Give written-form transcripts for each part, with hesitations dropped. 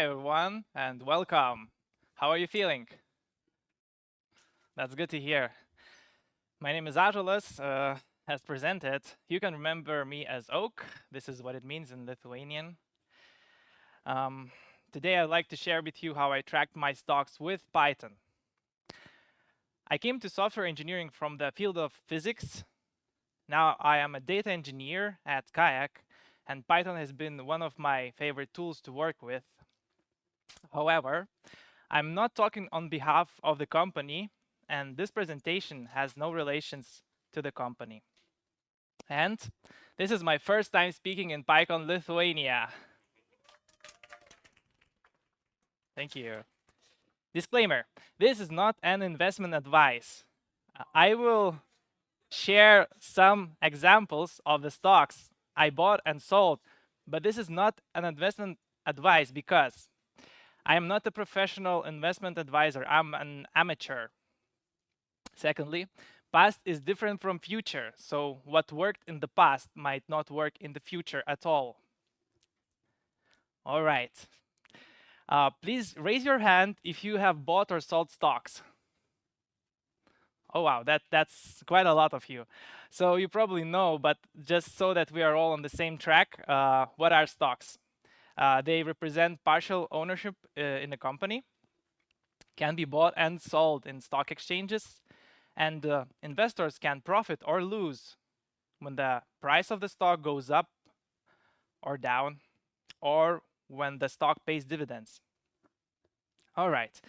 everyone, and welcome. How are you feeling? That's good to hear. My name is Ąžuolas. As presented, you can remember me as Oak. This is what it means in Lithuanian. Um, Today, I'd like to share with you how I tracked my stocks with Python. I came to software engineering from the field of physics. Now I am a data engineer at Kayak, and Python has been one of my favorite tools to work with. However, I'm not talking on behalf of the company, and this presentation has no relations to the company. And this is my first time speaking in PyCon Lithuania. Thank you. Disclaimer, this is not an investment advice. I will share some examples of the stocks I bought and sold, but this is not an investment advice because I am not a professional investment advisor. I'm an amateur. Secondly, past is different from future, so what worked in the past might not work in the future at all. All right. Please raise your hand if you have bought or sold stocks. Oh wow, that's quite a lot of you. So you probably know, but just so that we are all on the same track, what are stocks? They represent partial ownership in a company, can be bought and sold in stock exchanges, and investors can profit or lose when the price of the stock goes up or down, or when the stock pays dividends. All right,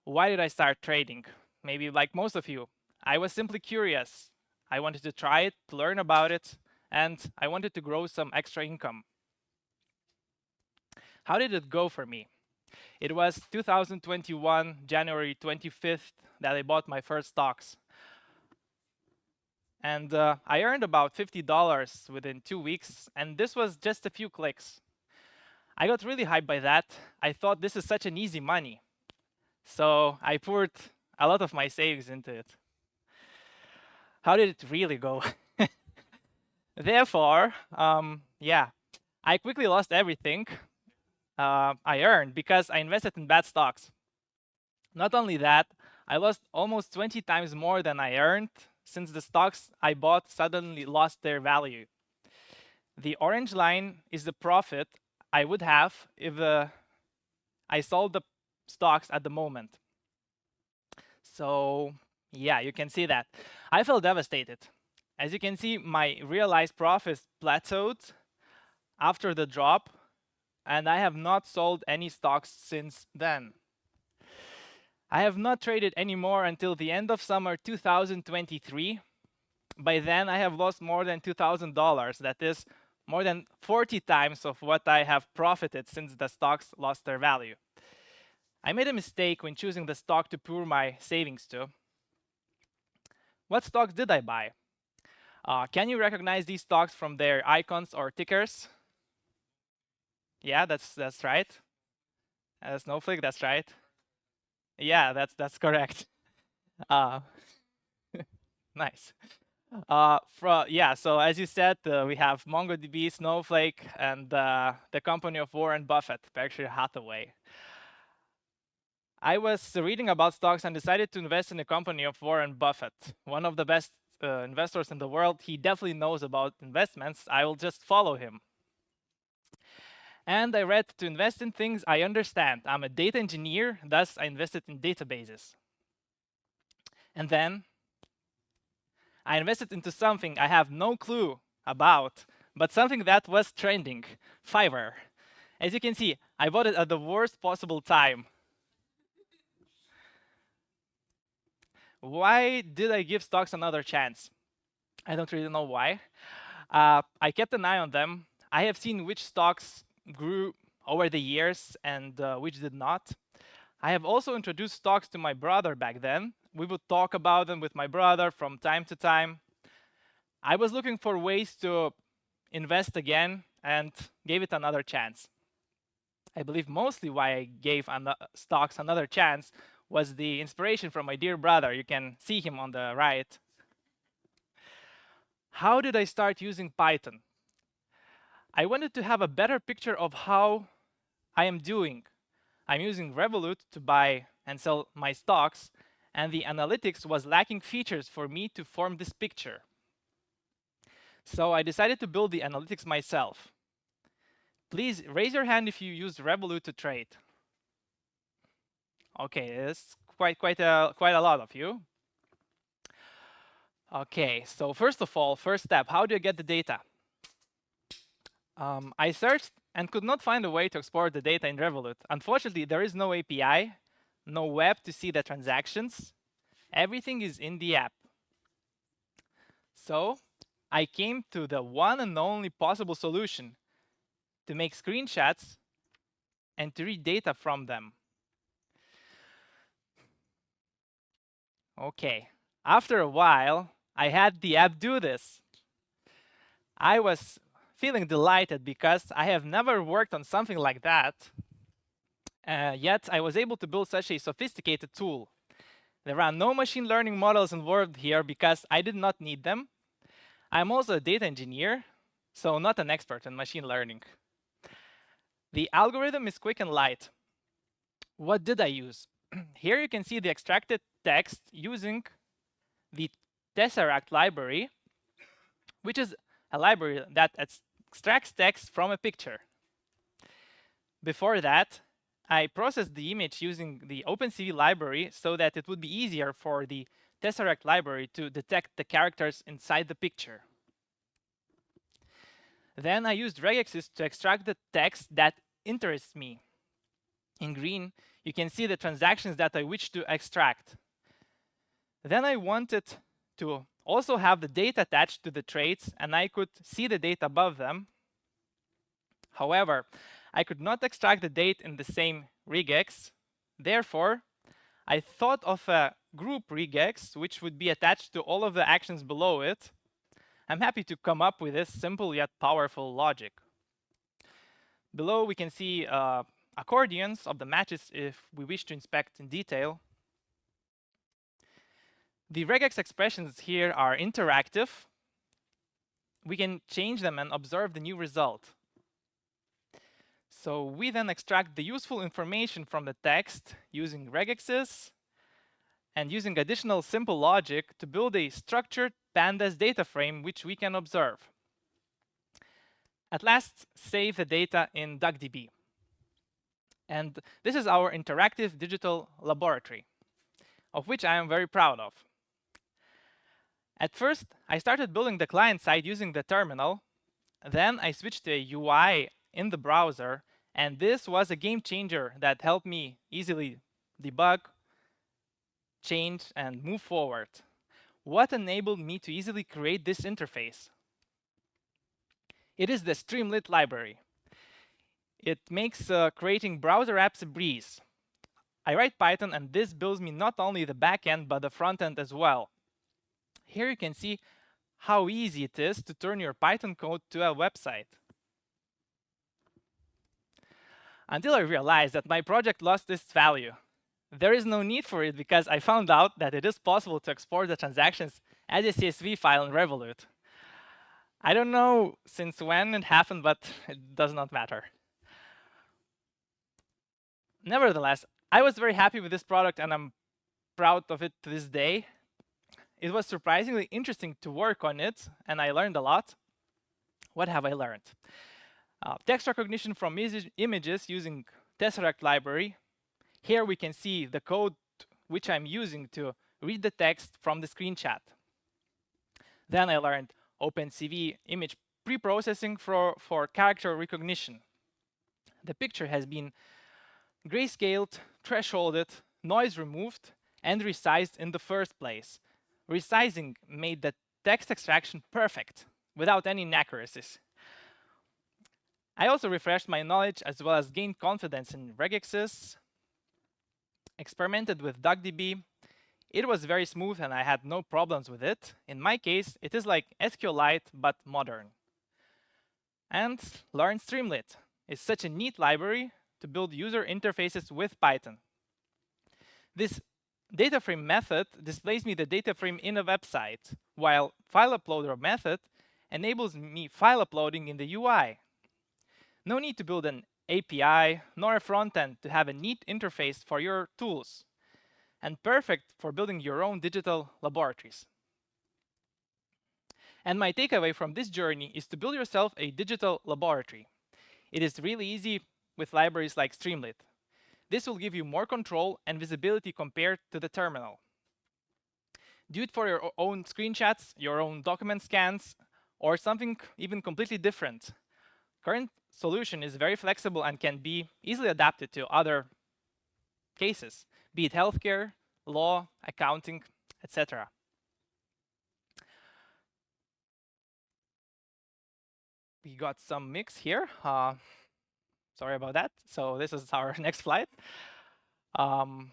why did I start trading? Maybe like most of you, I was simply curious. I wanted to try it, to learn about it, and I wanted to grow some extra income. How did it go for me? It was 2021, January 25th, that I bought my first stocks. And I earned about $50 within 2 weeks, and this was just a few clicks. I got really hyped by that. I thought this is such an easy money. So I poured a lot of my savings into it. How did it really go? Therefore, I quickly lost everything I earned because I invested in bad stocks. Not only that, I lost almost 20 times more than I earned since the stocks I bought suddenly lost their value. The orange line is the profit I would have if I sold the stocks at the moment. So yeah, you can see that. I felt devastated. As you can see, my realized profits plateaued after the drop, and I have not sold any stocks since then. I have not traded anymore until the end of summer 2023. By then, I have lost more than $2,000. That is more than 40 times of what I have profited since the stocks lost their value. I made a mistake when choosing the stock to pour my savings to. What stocks did I buy? Can you recognize these stocks from their icons or tickers? Yeah, that's right. Snowflake, that's right. Yeah, that's correct. Uh, nice. So as you said, we have MongoDB, Snowflake, and the company of Warren Buffett, Berkshire Hathaway. I was reading about stocks and decided to invest in the company of Warren Buffett, one of the best investors in the world. He definitely knows about investments. I will just follow him. And I read to invest in things I understand. I'm a data engineer, thus I invested in databases. And then I invested into something I have no clue about, but something that was trending, Fiverr. As you can see, I bought it at the worst possible time. Why did I give stocks another chance? I don't really know why. I kept an eye on them. I have seen which stocks grew over the years and which did not. I have also introduced stocks to my brother back then. We would talk about them with my brother from time to time. I was looking for ways to invest again and gave it another chance. I believe mostly why I gave stocks another chance was the inspiration from my dear brother. You can see him on the right. How did I start using Python? I wanted to have a better picture of how I am doing I'm using Revolut to buy and sell my stocks, and the analytics was lacking features for me to form this picture. So I decided to build the analytics myself. Please raise your hand if you used Revolut to trade. Okay, it's quite a lot of you. Okay, so first of all, first step, how do you get the data? I searched and could not find a way to export the data in Revolut. Unfortunately, there is no API, no web to see the transactions. Everything is in the app. So I came to the one and only possible solution: to make screenshots and to read data from them. Okay, after a while, I had the app do this. I was feeling delighted because I have never worked on something like that. Yet I was able to build such a sophisticated tool. There are no machine learning models involved here because I did not need them. I'm also a data engineer, so not an expert in machine learning. The algorithm is quick and light. What did I use? Here you can see the extracted text using the Tesseract library, which is a library that extracts text from a picture. Before that, I processed the image using the OpenCV library so that it would be easier for the Tesseract library to detect the characters inside the picture. Then I used regexes to extract the text that interests me. In green, you can see the transactions that I wish to extract. Then I wanted to also have the data attached to the trades, and I could see the data above them. However, I could not extract the date in the same regex. Therefore, I thought of a group regex, which would be attached to all of the actions below it. I'm happy to come up with this simple yet powerful logic. Below, we can see accordions of the matches if we wish to inspect in detail. The regex expressions here are interactive. We can change them and observe the new result. So we then extract the useful information from the text using regexes and using additional simple logic to build a structured pandas data frame which we can observe. At last, save the data in DuckDB. And this is our interactive digital laboratory, of which I am very proud of. At first, I started building the client side using the terminal. Then I switched to a UI in the browser, and this was a game changer that helped me easily debug, change, and move forward. What enabled me to easily create this interface? It is the Streamlit library. It makes creating browser apps a breeze. I write Python, and this builds me not only the backend, but the front end as well. Here you can see how easy it is to turn your Python code to a website. Until I realized that my project lost its value. There is no need for it because I found out that it is possible to export the transactions as a CSV file in Revolut. I don't know since when it happened, but it does not matter. Nevertheless, I was very happy with this product and I'm proud of it to this day. It was surprisingly interesting to work on it, and I learned a lot. What have I learned? Text recognition from images using Tesseract library. Here we can see the code which I'm using to read the text from the screenshot. Then I learned OpenCV image pre-processing for character recognition. The picture has been grayscaled, thresholded, noise removed, and resized in the first place. Resizing made the text extraction perfect, without any inaccuracies. I also refreshed my knowledge as well as gained confidence in regexes, experimented with DuckDB. It was very smooth and I had no problems with it. In my case, it is like SQLite but modern. And learned Streamlit. It's such a neat library to build user interfaces with Python. This data frame method displays me the data frame in a website, while file uploader method enables me file uploading in the UI. No need to build an API, nor a front end to have a neat interface for your tools, and perfect for building your own digital laboratories. And my takeaway from this journey is to build yourself a digital laboratory. It is really easy with libraries like Streamlit. This will give you more control and visibility compared to the terminal. Do it for your own screenshots, your own document scans, or something even completely different. Current solution is very flexible and can be easily adapted to other cases, be it healthcare, law, accounting, etc. We got some mix here. Sorry about that. So this is our next slide. The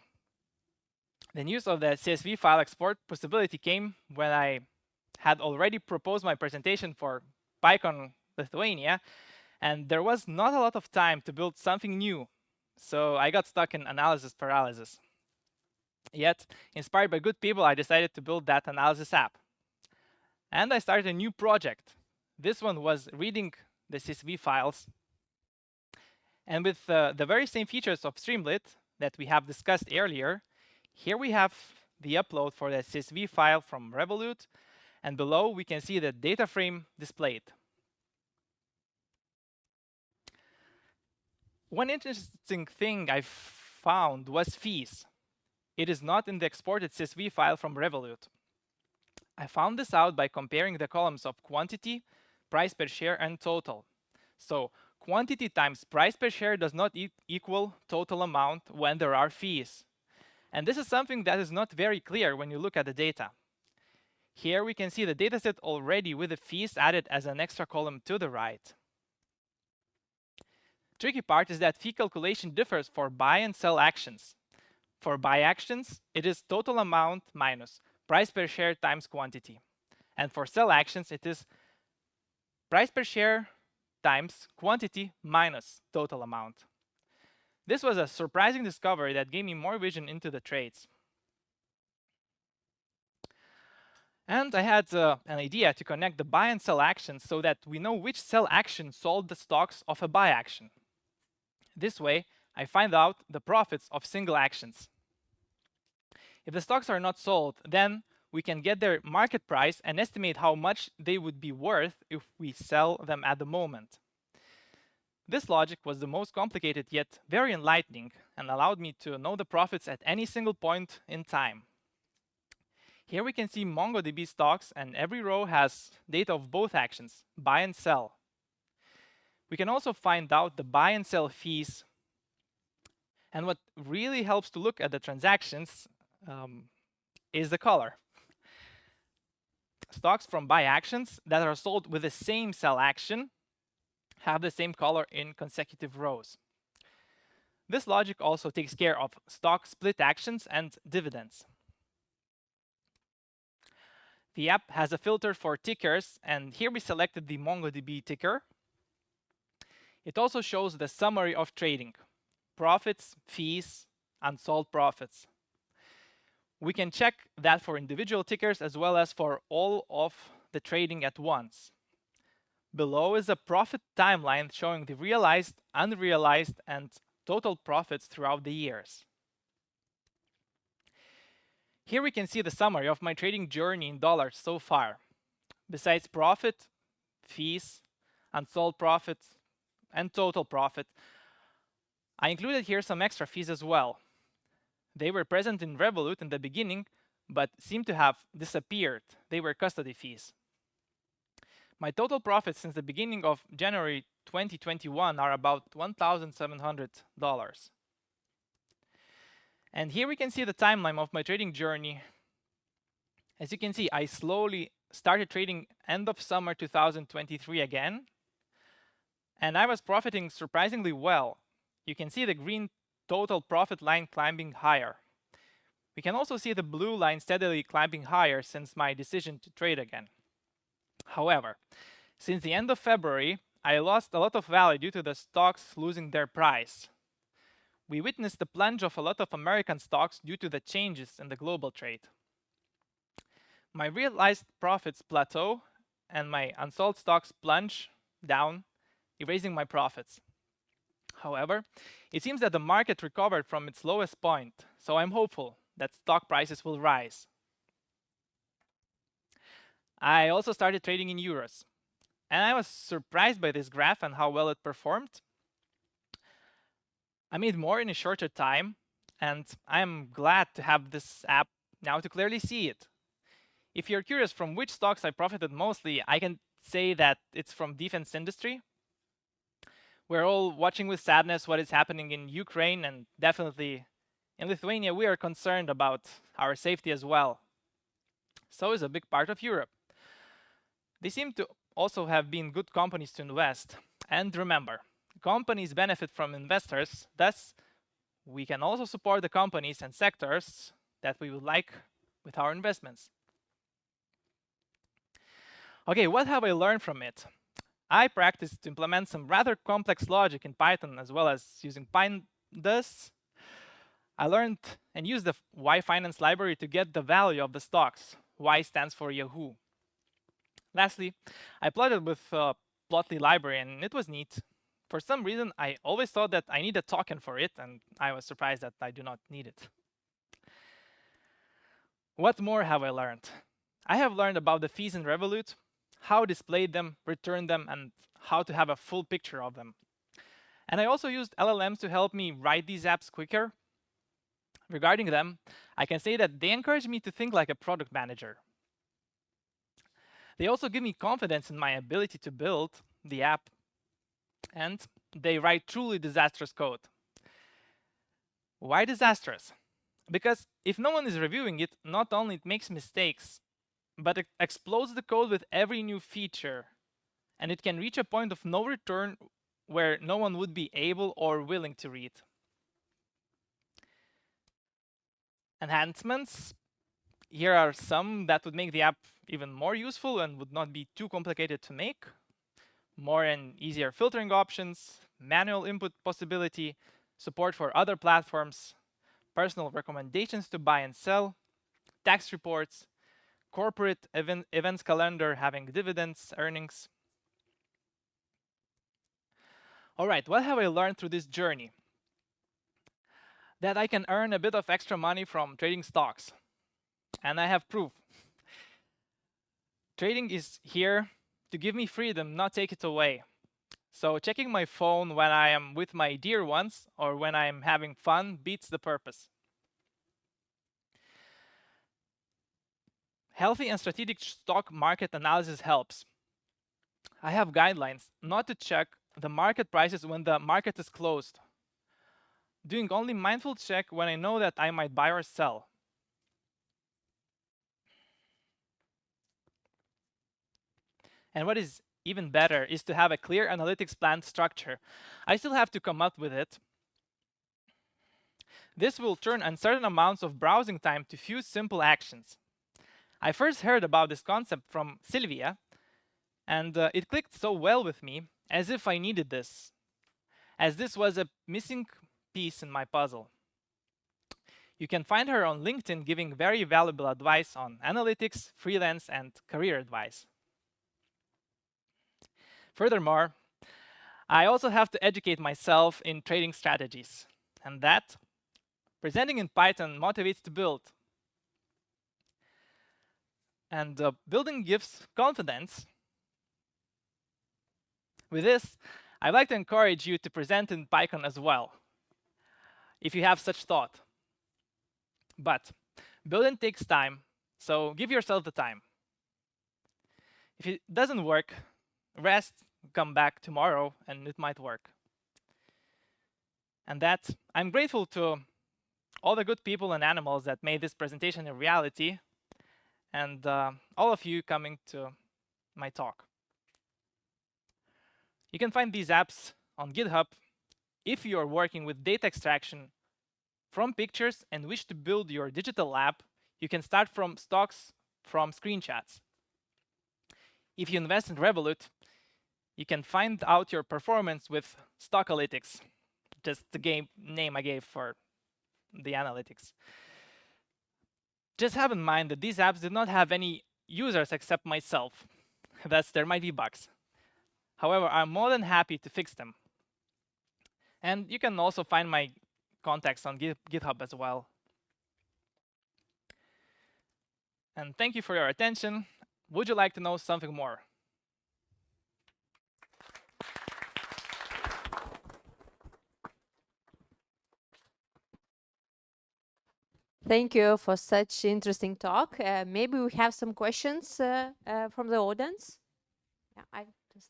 news of the CSV file export possibility came when I had already proposed my presentation for PyCon Lithuania, and there was not a lot of time to build something new. So I got stuck in analysis paralysis. Yet, inspired by good people, I decided to build that analysis app. And I started a new project. This one was reading the CSV files. And with the very same features of Streamlit that we have discussed earlier, here we have the upload for the CSV file from Revolut, and below we can see the data frame displayed. One interesting thing I found was fees. It is not in the exported CSV file from Revolut. I found this out by comparing the columns of quantity, price per share, and total. So quantity times price per share does not equal total amount when there are fees. And this is something that is not very clear when you look at the data. Here we can see the dataset already with the fees added as an extra column to the right. Tricky part is that fee calculation differs for buy and sell actions. For buy actions, it is total amount minus price per share times quantity. And for sell actions, it is price per share times quantity minus total amount. This was a surprising discovery that gave me more vision into the trades. And I had an idea to connect the buy and sell actions so that we know which sell action sold the stocks of a buy action. This way, I find out the profits of single actions. If the stocks are not sold, then we can get their market price and estimate how much they would be worth if we sell them at the moment. This logic was the most complicated yet very enlightening and allowed me to know the profits at any single point in time. Here we can see MongoDB stocks, and every row has data of both actions, buy and sell. We can also find out the buy and sell fees. And what really helps to look at the transactions is the color. Stocks from buy actions that are sold with the same sell action have the same color in consecutive rows. This logic also takes care of stock split actions and dividends. The app has a filter for tickers, and here we selected the MongoDB ticker. It also shows the summary of trading, profits, fees, unsold profits. We can check that for individual tickers as well as for all of the trading at once. Below is a profit timeline showing the realized, unrealized, and total profits throughout the years. Here we can see the summary of my trading journey in dollars so far. Besides profit, fees, unsold profit, and total profit, I included here some extra fees as well. They were present in Revolut in the beginning, but seem to have disappeared. They were custody fees. My total profits since the beginning of January 2021 are about $1,700. And here we can see the timeline of my trading journey. As you can see, I slowly started trading end of summer 2023 again, and I was profiting surprisingly well. You can see the green total profit line climbing higher. We can also see the blue line steadily climbing higher since my decision to trade again. However, since the end of February, I lost a lot of value due to the stocks losing their price. We witnessed the plunge of a lot of American stocks due to the changes in the global trade. My realized profits plateau and my unsold stocks plunge down, erasing my profits. However, it seems that the market recovered from its lowest point, so I'm hopeful that stock prices will rise. I also started trading in euros, and I was surprised by this graph and how well it performed. I made more in a shorter time, and I'm glad to have this app now to clearly see it. If you're curious from which stocks I profited mostly, I can say that it's from defense industry. We're all watching with sadness what is happening in Ukraine, and definitely in Lithuania we are concerned about our safety as well. So is a big part of Europe. They seem to also have been good companies to invest. And remember, companies benefit from investors, thus we can also support the companies and sectors that we would like with our investments. Okay, what have I learned from it? I practiced to implement some rather complex logic in Python as well as using pandas. I learned and used the Y Finance library to get the value of the stocks. Y stands for Yahoo. Lastly, I plotted with Plotly library, and it was neat. For some reason, I always thought that I need a token for it, and I was surprised that I do not need it. What more have I learned? I have learned about the fees in Revolut, how to display them, return them, and how to have a full picture of them. And I also used LLMs to help me write these apps quicker. Regarding them, I can say that they encourage me to think like a product manager. They also give me confidence in my ability to build the app, and they write truly disastrous code. Why disastrous? Because if no one is reviewing it, not only it makes mistakes, but it explodes the code with every new feature, and it can reach a point of no return where no one would be able or willing to read. Enhancements. Here are some that would make the app even more useful and would not be too complicated to make. More and easier filtering options, manual input possibility, support for other platforms, personal recommendations to buy and sell, tax reports, corporate events calendar having dividends, earnings. All right, what have I learned through this journey? That I can earn a bit of extra money from trading stocks. And I have proof. Trading is here to give me freedom, not take it away. So checking my phone when I am with my dear ones or when I am having fun beats the purpose. Healthy and strategic stock market analysis helps. I have guidelines not to check the market prices when the market is closed. Doing only mindful check when I know that I might buy or sell. And what is even better is to have a clear analytics plan structure. I still have to come up with it. This will turn uncertain amounts of browsing time to few simple actions. I first heard about this concept from Sylvia, and it clicked so well with me, as if I needed this, as this was a missing piece in my puzzle. You can find her on LinkedIn giving very valuable advice on analytics, freelance, and career advice. Furthermore, I also have to educate myself in trading strategies, and that presenting in Python motivates to build. And building gives confidence. With this, I'd like to encourage you to present in Python as well, if you have such thought. But building takes time, so give yourself the time. If it doesn't work, rest, come back tomorrow, and it might work. And that, I'm grateful to all the good people and animals that made this presentation a reality, and all of you coming to my talk. You can find these apps on GitHub. If you are working with data extraction from pictures and wish to build your digital app, you can start from stocks from screenshots. If you invest in Revolut, you can find out your performance with Stockalytics, just the name I gave for the analytics. Just have in mind that these apps did not have any users except myself. Thus, there might be bugs. However, I'm more than happy to fix them. And you can also find my contacts on GitHub as well. And thank you for your attention. Would you like to know something more? Thank you for such interesting talk. Maybe we have some questions from the audience. Yeah, I just.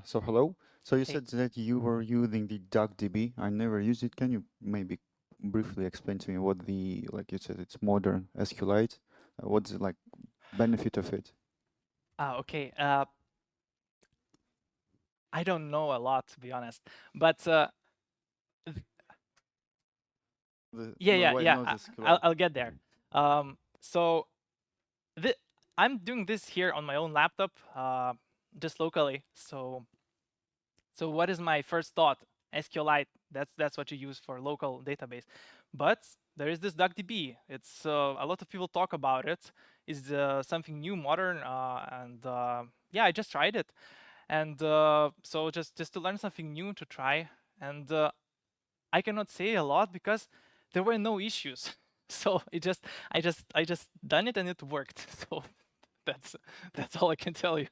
So hello. So you Hey. said that you were using the DuckDB. I never used it. Can you maybe briefly explain to me what the, like you said, it's modern SQLite. What's the like benefit of it? Okay. I don't know a lot, to be honest, but yeah. I'll get there. So I'm doing this here on my own laptop, just locally. So what is my first thought? SQLite. That's what you use for local database. But there is this DuckDB. It's a lot of people talk about it. It's something new, modern, and yeah, I just tried it, and so just to learn something new to try, and I cannot say a lot because there were no issues. So I just done it and it worked. So that's all I can tell you.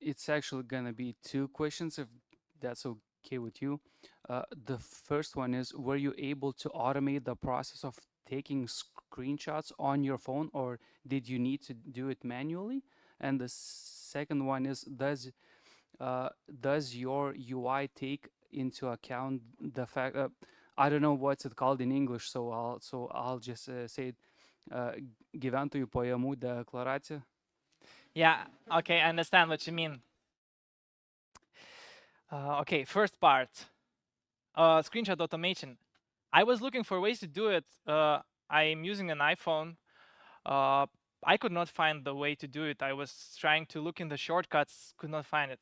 It's actually gonna be two questions, if that's okay with you. The first one is, were you able to automate the process of taking screenshots on your phone, or did you need to do it manually? And the second one is, does your UI take into account the fact, I don't know what's it called in English, so I'll just say it, gyventojų pajamų deklaracija. Yeah, okay, I understand what you mean. Okay, first part, screenshot automation. I was looking for ways to do it. I'm using an iPhone. I could not find the way to do it. I was trying to look in the shortcuts, could not find it.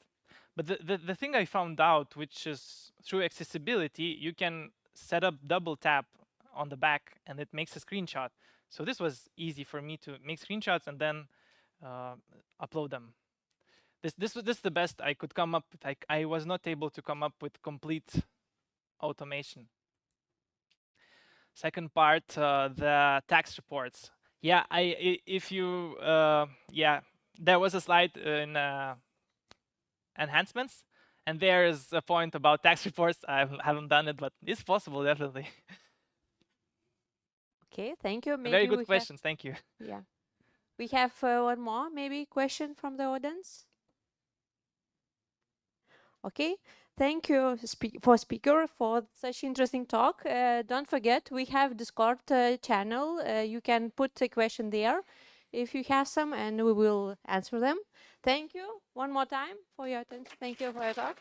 But the thing I found out, which is through accessibility, you can set up double tap on the back and it makes a screenshot. So this was easy for me to make screenshots and then upload them. This is the best I could come up with. I was not able to come up with complete automation. Second part, the tax reports. Yeah, if you yeah, there was a slide in enhancements, and there is a point about tax reports. I haven't done it, but it's possible, definitely. Okay, thank you. Maybe Very good questions. Thank you. Yeah, we have one more maybe question from the audience. Okay, thank you for speaker for such interesting talk. Don't forget, we have Discord channel. You can put a question there if you have some, and we will answer them. Thank you one more time for your attention. Thank you for your talk.